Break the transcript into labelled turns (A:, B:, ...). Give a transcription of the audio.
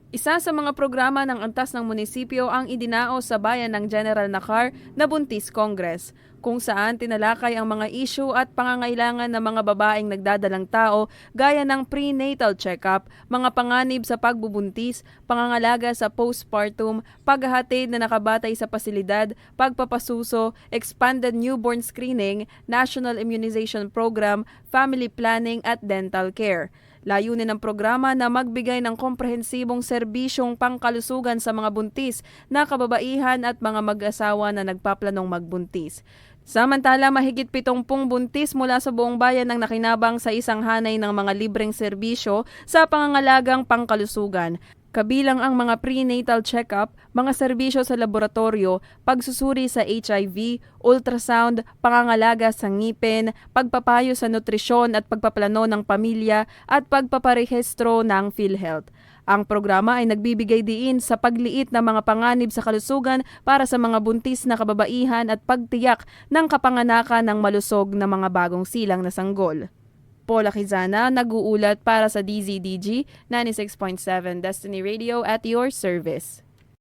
A: Isa sa mga programa ng antas ng munisipyo ang idinaos sa bayan ng General Nakar na Buntis Congress, kung saan tinalakay ang mga issue at pangangailangan ng mga babaeng nagdadalang tao gaya ng prenatal check-up, mga panganib sa pagbubuntis, pangangalaga sa postpartum, paghahatid na nakabatay sa pasilidad, pagpapasuso, expanded newborn screening, national immunization program, family planning at dental care. Layunin ng programa na magbigay ng komprehensibong serbisyong pangkalusugan sa mga buntis na kababaihan at mga mag-asawa na nagpaplanong magbuntis. Samantala, mahigit 70 buntis mula sa buong bayan ang nakinabang sa isang hanay ng mga libreng serbisyo sa pangangalagang pangkalusugan. Kabilang ang mga prenatal check-up, mga serbisyo sa laboratorio, pagsusuri sa HIV, ultrasound, pangangalaga sa ngipin, pagpapayo sa nutrisyon at pagpaplano ng pamilya at pagpaparehistro ng PhilHealth. Ang programa ay nagbibigay diin sa pagliit ng mga panganib sa kalusugan para sa mga buntis na kababaihan at pagtiyak ng kapanganakan ng malusog na mga bagong silang na sanggol. Paula Quizana, nag-uulat para sa DZDG 96.7 Destiny Radio at your service.